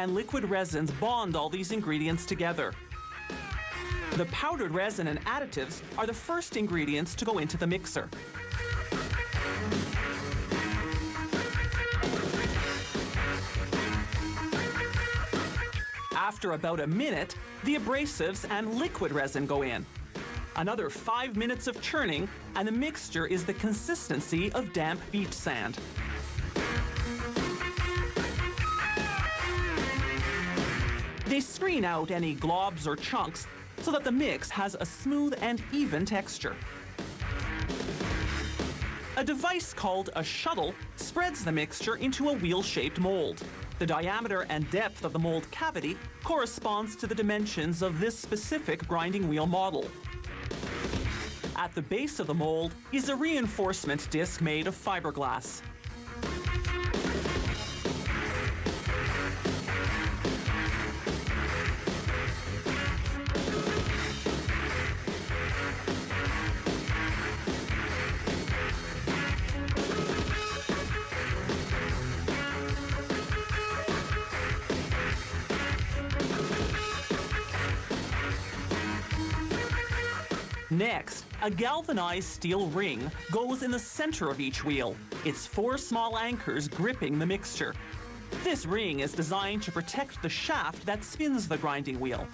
and liquid resins bond all these ingredients together. The powdered resin and additives are the first ingredients to go into the mixer. After about a minute, the abrasives and liquid resin go in. Another 5 minutes of churning, and the mixture is the consistency of damp beach sand. They screen out any globs or chunks so that the mix has a smooth and even texture. A device called a shuttle spreads the mixture into a wheel-shaped mold. The diameter and depth of the mold cavity corresponds to the dimensions of this specific grinding wheel model. At the base of the mold is a reinforcement disc made of fiberglass. Next, a galvanized steel ring goes in the center of each wheel, its 4 small anchors gripping the mixture. This ring is designed to protect the shaft that spins the grinding wheel.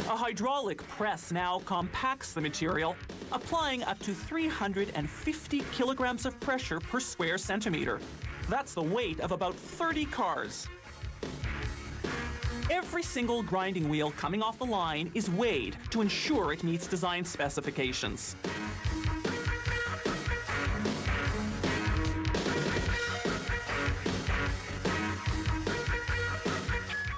A hydraulic press now compacts the material, applying up to 350 kilograms of pressure per square centimeter. That's the weight of about 30 cars. Every single grinding wheel coming off the line is weighed to ensure it meets design specifications.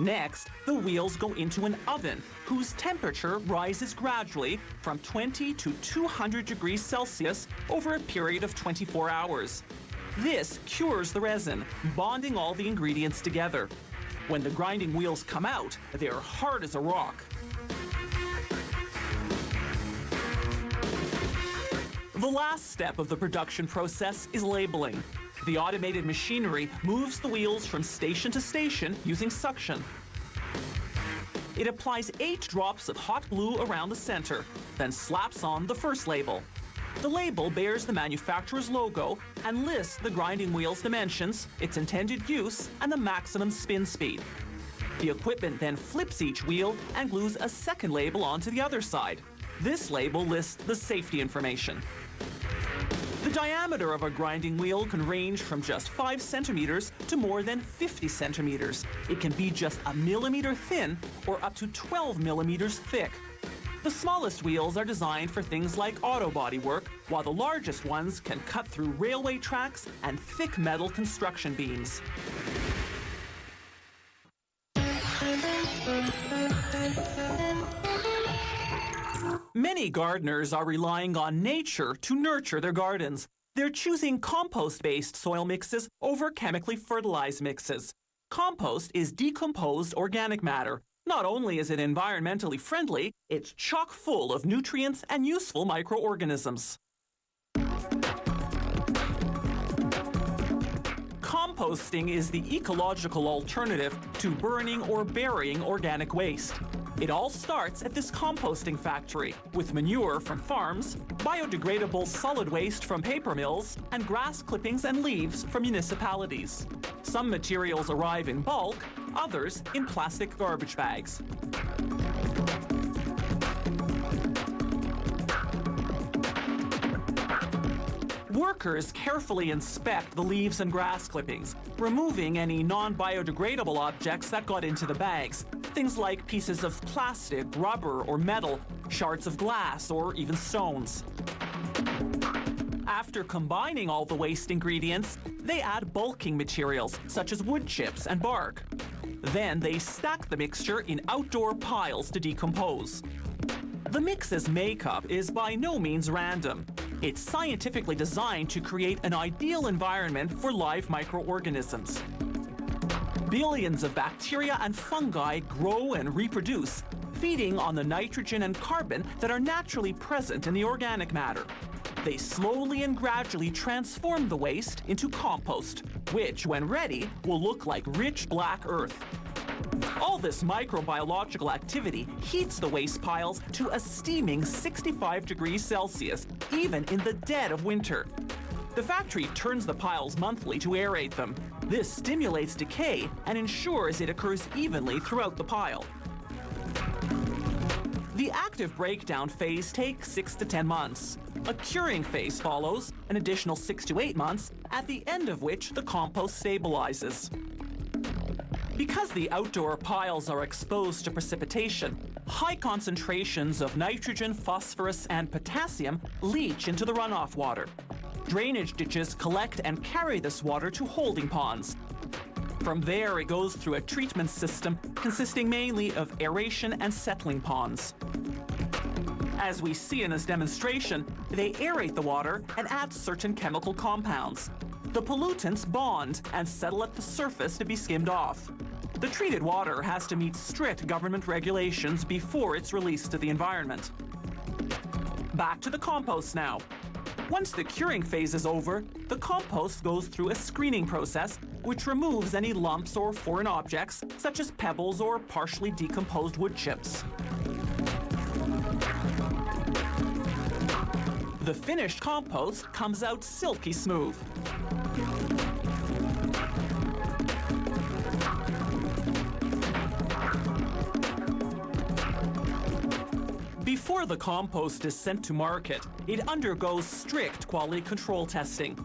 Next, the wheels go into an oven whose temperature rises gradually from 20 to 200 degrees Celsius over a period of 24 hours. This cures the resin, bonding all the ingredients together. When the grinding wheels come out, they're hard as a rock. The last step of the production process is labeling. The automated machinery moves the wheels from station to station using suction. It applies 8 drops of hot glue around the center, then slaps on the first label. The label bears the manufacturer's logo and lists the grinding wheel's dimensions, its intended use, and the maximum spin speed. The equipment then flips each wheel and glues a second label onto the other side. This label lists the safety information. The diameter of a grinding wheel can range from just 5 centimeters to more than 50 centimeters. It can be just a millimeter thin or up to 12 millimeters thick. The smallest wheels are designed for things like auto body work, while the largest ones can cut through railway tracks and thick metal construction beams. Many gardeners are relying on nature to nurture their gardens. They're choosing compost-based soil mixes over chemically fertilized mixes. Compost is decomposed organic matter. Not only is it environmentally friendly, it's chock full of nutrients and useful microorganisms. Composting is the ecological alternative to burning or burying organic waste. It all starts at this composting factory, with manure from farms, biodegradable solid waste from paper mills, and grass clippings and leaves from municipalities. Some materials arrive in bulk, others in plastic garbage bags. Workers carefully inspect the leaves and grass clippings, removing any non-biodegradable objects that got into the bags. Things like pieces of plastic, rubber, or metal, shards of glass, or even stones. After combining all the waste ingredients, they add bulking materials, such as wood chips and bark. Then they stack the mixture in outdoor piles to decompose. The mix's makeup is by no means random. It's scientifically designed to create an ideal environment for live microorganisms. Billions of bacteria and fungi grow and reproduce, feeding on the nitrogen and carbon that are naturally present in the organic matter. They slowly and gradually transform the waste into compost, which, when ready, will look like rich black earth. All this microbiological activity heats the waste piles to a steaming 65 degrees Celsius, even in the dead of winter. The factory turns the piles monthly to aerate them. This stimulates decay and ensures it occurs evenly throughout the pile. The active breakdown phase takes 6 to 10 months. A curing phase follows, an additional 6 to 8 months, at the end of which the compost stabilizes. Because the outdoor piles are exposed to precipitation, high concentrations of nitrogen, phosphorus, and potassium leach into the runoff water. Drainage ditches collect and carry this water to holding ponds. From there, it goes through a treatment system consisting mainly of aeration and settling ponds. As we see in this demonstration, they aerate the water and add certain chemical compounds. The pollutants bond and settle at the surface to be skimmed off. The treated water has to meet strict government regulations before it's released to the environment. Back to the compost now. Once the curing phase is over, the compost goes through a screening process which removes any lumps or foreign objects, such as pebbles or partially decomposed wood chips. The finished compost comes out silky smooth. Before the compost is sent to market, it undergoes strict quality control testing.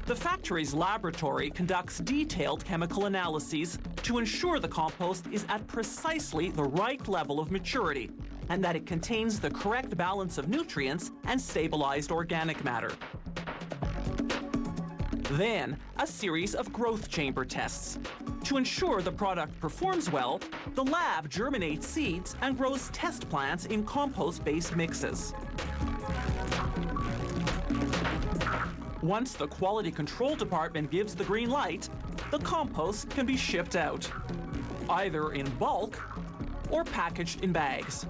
The factory's laboratory conducts detailed chemical analyses to ensure the compost is at precisely the right level of maturity and that it contains the correct balance of nutrients and stabilized organic matter. Then, a series of growth chamber tests. To ensure the product performs well, the lab germinates seeds and grows test plants in compost-based mixes. Once the quality control department gives the green light, the compost can be shipped out, either in bulk or packaged in bags.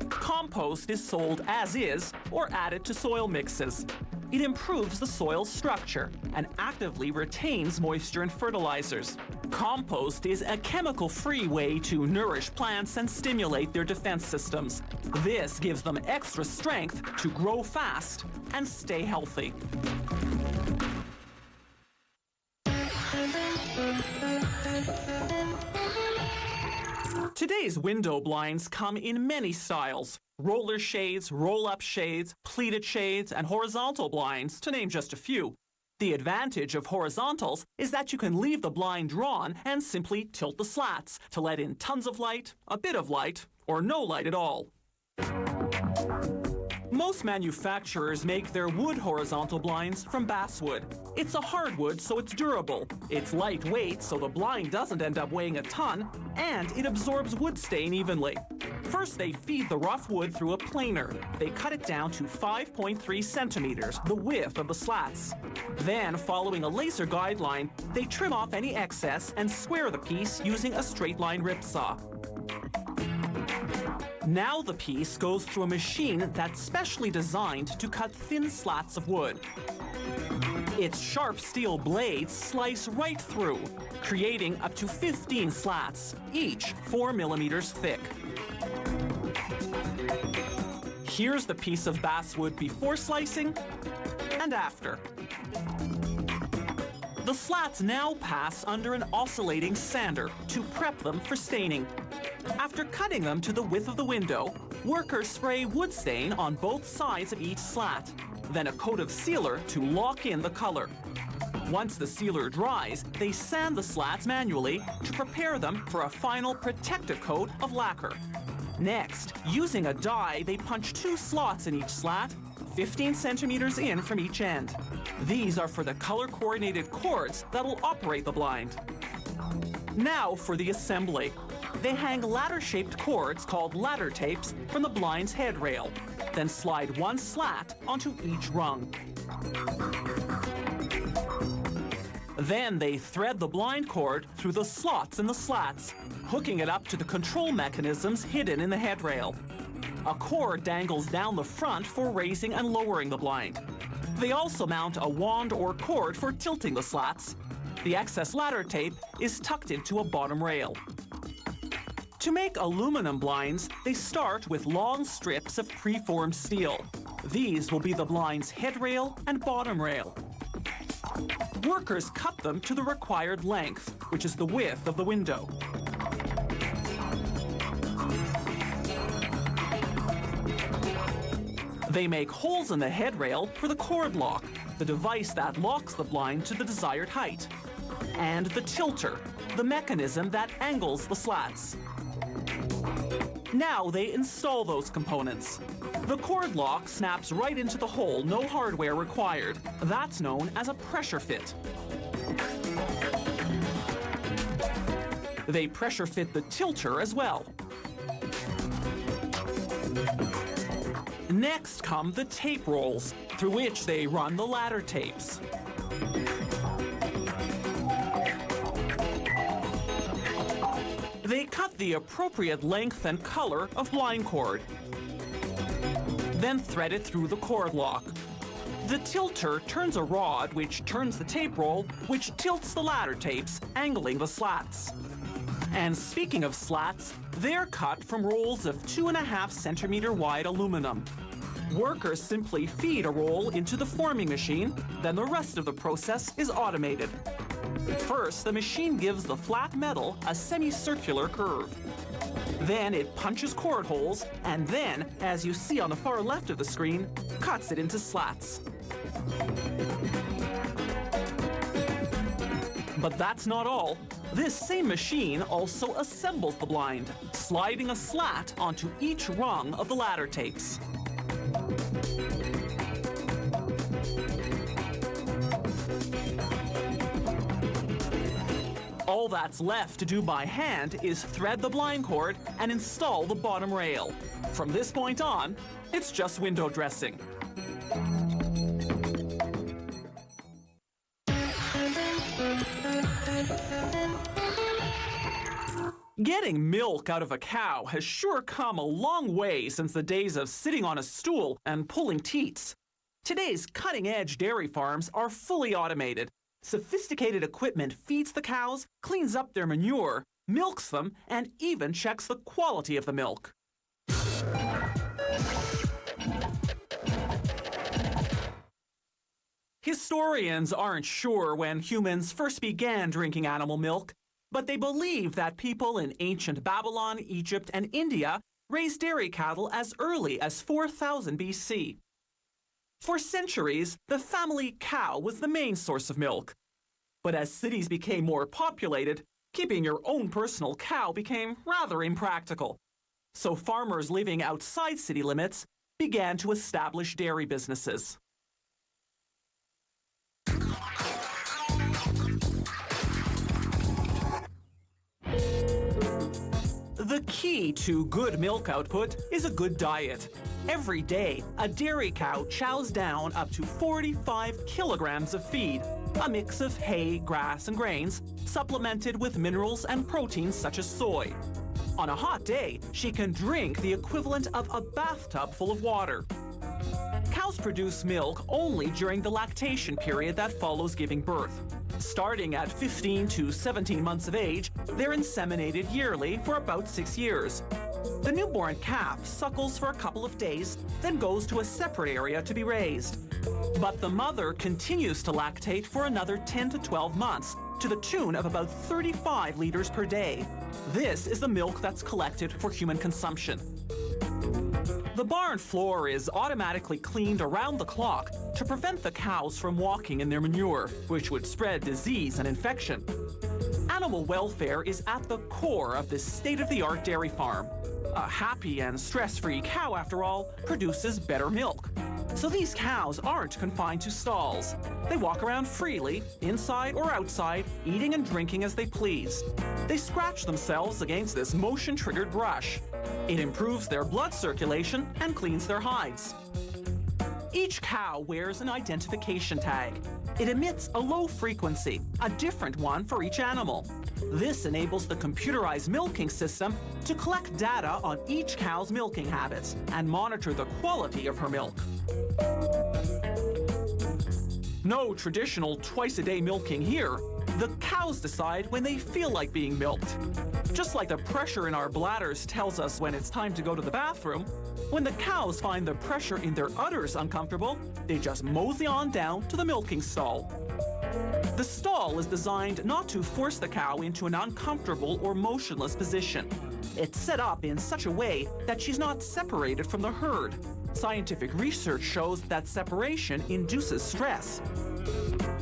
Compost is sold as is or added to soil mixes. It improves the soil's structure and actively retains moisture and fertilizers. Compost is a chemical-free way to nourish plants and stimulate their defense systems. This gives them extra strength to grow fast and stay healthy. Today's window blinds come in many styles. Roller shades, roll-up shades, pleated shades, and horizontal blinds, to name just a few. The advantage of horizontals is that you can leave the blind drawn and simply tilt the slats to let in tons of light, a bit of light, or no light at all. Most manufacturers make their wood horizontal blinds from basswood. It's a hardwood, so it's durable. It's lightweight, so the blind doesn't end up weighing a ton, and it absorbs wood stain evenly. First, they feed the rough wood through a planer. They cut it down to 5.3 centimeters, the width of the slats. Then, following a laser guideline, they trim off any excess and square the piece using a straight line rip saw. Now the piece goes through a machine that's specially designed to cut thin slats of wood. Its sharp steel blades slice right through, creating up to 15 slats, each 4 millimeters thick. Here's the piece of basswood before slicing and after. The slats now pass under an oscillating sander to prep them for staining. After cutting them to the width of the window, workers spray wood stain on both sides of each slat, then a coat of sealer to lock in the color. Once the sealer dries, they sand the slats manually to prepare them for a final protective coat of lacquer. Next, using a die, they punch 2 slots in each slat, 15 centimeters in from each end. These are for the color-coordinated cords that will operate the blind. Now for the assembly. They hang ladder-shaped cords called ladder tapes from the blind's headrail, then slide 1 slat onto each rung. Then they thread the blind cord through the slots in the slats, hooking it up to the control mechanisms hidden in the headrail. A cord dangles down the front for raising and lowering the blind. They also mount a wand or cord for tilting the slats. The excess ladder tape is tucked into a bottom rail. To make aluminum blinds, they start with long strips of preformed steel. These will be the blind's head rail and bottom rail. Workers cut them to the required length, which is the width of the window. They make holes in the head rail for the cord lock, the device that locks the blind to the desired height, and the tilter, the mechanism that angles the slats. Now they install those components. The cord lock snaps right into the hole, no hardware required. That's known as a pressure fit. They pressure fit the tilter as well. Next come the tape rolls, through which they run the ladder tapes. They cut the appropriate length and color of blind cord, then thread it through the cord lock. The tilter turns a rod which turns the tape roll, which tilts the ladder tapes, angling the slats. And speaking of slats, they're cut from rolls of 2.5 centimeter wide aluminum. Workers simply feed a roll into the forming machine, then the rest of the process is automated. First, the machine gives the flat metal a semicircular curve. Then it punches cord holes, and then, as you see on the far left of the screen, cuts it into slats. But that's not all. This same machine also assembles the blind, sliding a slat onto each rung of the ladder tapes. All that's left to do by hand is thread the blind cord and install the bottom rail. From this point on, it's just window dressing. Getting milk out of a cow has sure come a long way since the days of sitting on a stool and pulling teats. Today's cutting-edge dairy farms are fully automated. Sophisticated equipment feeds the cows, cleans up their manure, milks them, and even checks the quality of the milk. Historians aren't sure when humans first began drinking animal milk, but they believe that people in ancient Babylon, Egypt, and India raised dairy cattle as early as 4000 BC. For centuries, the family cow was the main source of milk. But as cities became more populated, keeping your own personal cow became rather impractical. So farmers living outside city limits began to establish dairy businesses. The key to good milk output is a good diet. Every day, a dairy cow chows down up to 45 kilograms of feed, a mix of hay, grass, and grains, supplemented with minerals and proteins such as soy. On a hot day, she can drink the equivalent of a bathtub full of water. Cows produce milk only during the lactation period that follows giving birth. Starting at 15 to 17 months of age, they're inseminated yearly for about 6 years. The newborn calf suckles for a couple of days, then goes to a separate area to be raised. But the mother continues to lactate for another 10 to 12 months, to the tune of about 35 liters per day. This is the milk that's collected for human consumption. The barn floor is automatically cleaned around the clock to prevent the cows from walking in their manure, which would spread disease and infection. Animal welfare is at the core of this state-of-the-art dairy farm. A happy and stress-free cow, after all, produces better milk. So these cows aren't confined to stalls. They walk around freely, inside or outside, eating and drinking as they please. They scratch themselves against this motion-triggered brush. It improves their blood circulation and cleans their hides. Each cow wears an identification tag. It emits a low frequency, a different one for each animal. This enables the computerized milking system to collect data on each cow's milking habits and monitor the quality of her milk. No traditional twice-a-day milking here. The cows decide when they feel like being milked. Just like the pressure in our bladders tells us when it's time to go to the bathroom, when the cows find the pressure in their udders uncomfortable, they just mosey on down to the milking stall. The stall is designed not to force the cow into an uncomfortable or motionless position. It's set up in such a way that she's not separated from the herd. Scientific research shows that separation induces stress.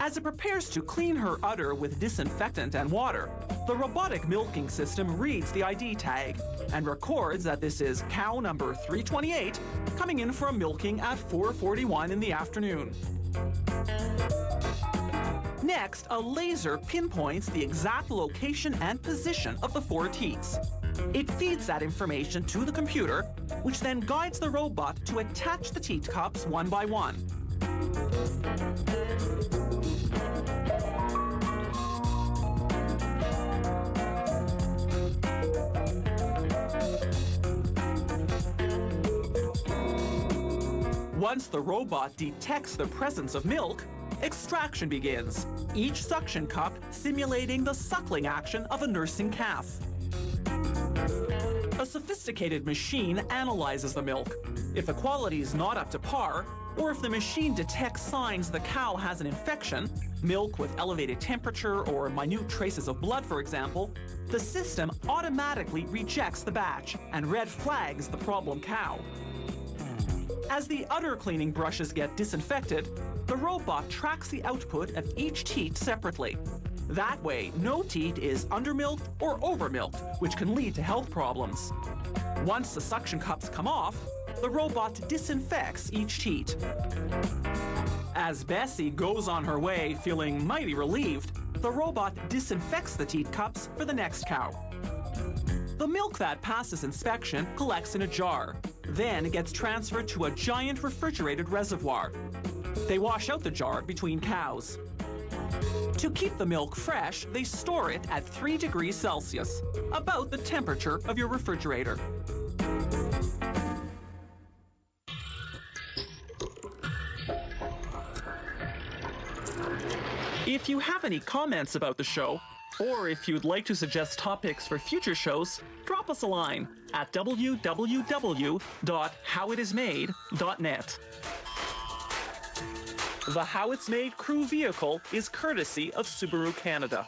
As it prepares to clean her udder with disinfectant and water, the robotic milking system reads the ID tag and records that this is cow number 328 coming in for a milking at 4:41 in the afternoon. Next, a laser pinpoints the exact location and position of the 4 teats. It feeds that information to the computer, which then guides the robot to attach the teat cups one by one. Once the robot detects the presence of milk, extraction begins, each suction cup simulating the suckling action of a nursing calf. A sophisticated machine analyzes the milk. If the quality is not up to par, or if the machine detects signs the cow has an infection, milk with elevated temperature or minute traces of blood, for example, the system automatically rejects the batch and red flags the problem cow. As the udder cleaning brushes get disinfected, the robot tracks the output of each teat separately. That way, no teat is undermilked or overmilked, which can lead to health problems. Once the suction cups come off, the robot disinfects each teat. As Bessie goes on her way feeling mighty relieved, the robot disinfects the teat cups for the next cow. The milk that passes inspection collects in a jar, then gets transferred to a giant refrigerated reservoir. They wash out the jar between cows. To keep the milk fresh, they store it at 3 degrees Celsius, about the temperature of your refrigerator. If you have any comments about the show, or if you'd like to suggest topics for future shows, drop us a line at www.howitismade.net. The How It's Made crew vehicle is courtesy of Subaru Canada.